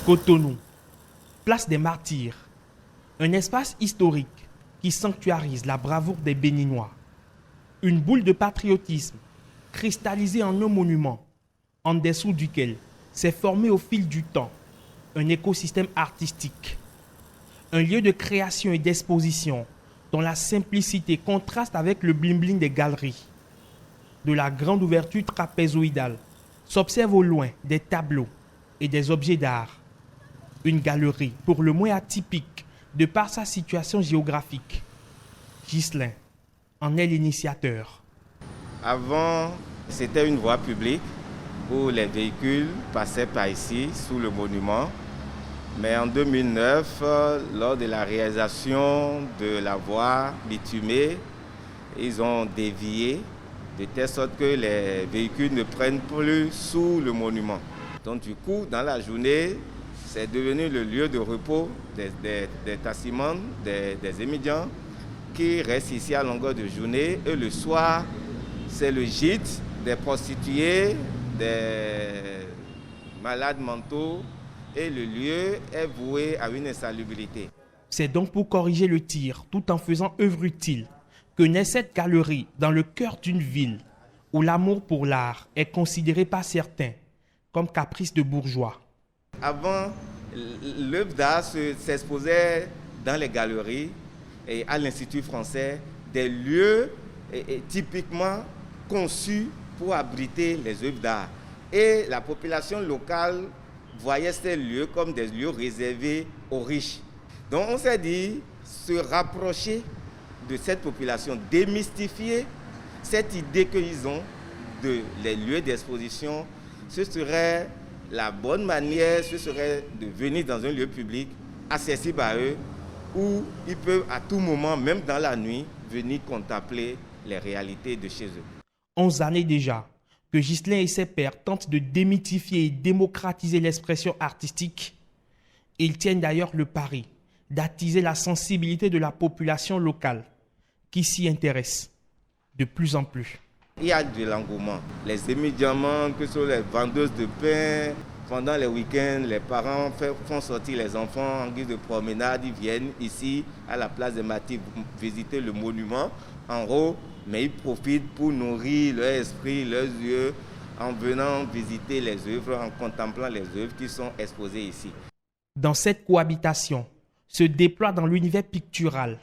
Cotonou, place des Martyrs, un espace historique qui sanctuarise la bravoure des Béninois. Une boule de patriotisme cristallisée en un monument, en dessous duquel s'est formé au fil du temps un écosystème artistique. Un lieu de création et d'exposition dont la simplicité contraste avec le bling-bling des galeries. De la grande ouverture trapézoïdale s'observent au loin des tableaux et des objets d'art. Une galerie pour le moins atypique de par sa situation géographique. Ghislain en est l'initiateur. Avant, c'était une voie publique où les véhicules passaient par ici, sous le monument. Mais en 2009, lors de la réalisation de la voie bitumée, ils ont dévié de telle sorte que les véhicules ne prennent plus sous le monument. Donc du coup, dans la journée, c'est devenu le lieu de repos des tassimans, des émigrants qui restent ici à longueur de journée. Et le soir, c'est le gîte des prostituées, des malades mentaux. Et le lieu est voué à une insalubrité. C'est donc pour corriger le tir, tout en faisant œuvre utile, que naît cette galerie dans le cœur d'une ville où l'amour pour l'art est considéré par certains comme caprice de bourgeois. Avant, l'œuvre d'art s'exposait dans les galeries et à l'Institut français, des lieux typiquement conçus pour abriter les œuvres d'art. Et la population locale voyait ces lieux comme des lieux réservés aux riches. Donc on s'est dit, se rapprocher de cette population, démystifier cette idée qu'ils ont de les lieux d'exposition, ce serait la bonne manière, ce serait de venir dans un lieu public accessible à eux, où ils peuvent à tout moment, même dans la nuit, venir contempler les réalités de chez eux. 11 années déjà que Ghislain et ses pairs tentent de démythifier et démocratiser l'expression artistique. Ils tiennent d'ailleurs le pari d'attiser la sensibilité de la population locale qui s'y intéresse de plus en plus. Il y a de l'engouement. Les émigrants, que ce soit les vendeuses de pain, pendant les week-ends, les parents font sortir les enfants en guise de promenade. Ils viennent ici à la place des Martyrs visiter le monument en haut, mais ils profitent pour nourrir leur esprit, leurs yeux, en venant visiter les œuvres, en contemplant les œuvres qui sont exposées ici. Dans cette cohabitation se déploient dans l'univers pictural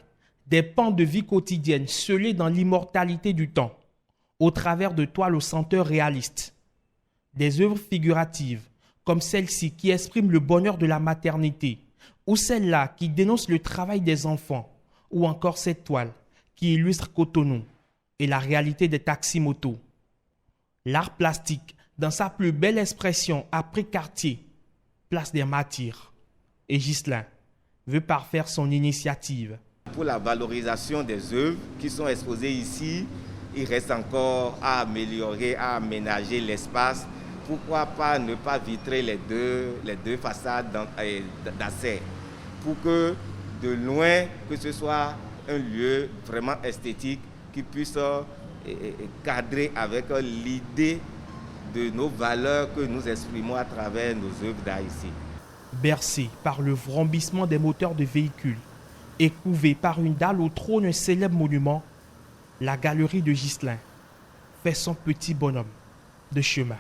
des pans de vie quotidienne scellés dans l'immortalité du temps, au travers de toiles aux senteurs réalistes. Des œuvres figuratives, comme celle-ci qui exprime le bonheur de la maternité, ou celle-là qui dénonce le travail des enfants, ou encore cette toile qui illustre Cotonou et la réalité des taxis-motos. L'art plastique, dans sa plus belle expression après Cartier, place des Martyrs. Et Ghislain veut parfaire son initiative. Pour la valorisation des œuvres qui sont exposées ici, il reste encore à améliorer, à aménager l'espace. Pourquoi pas ne pas vitrer les deux façades d'accès pour que de loin, que ce soit un lieu vraiment esthétique qui puisse cadrer avec l'idée de nos valeurs que nous exprimons à travers nos œuvres d'art ici. Bercé par le vrombissement des moteurs de véhicules et couvé par une dalle au trône un célèbre monument, la galerie de Ghislain fait son petit bonhomme de chemin.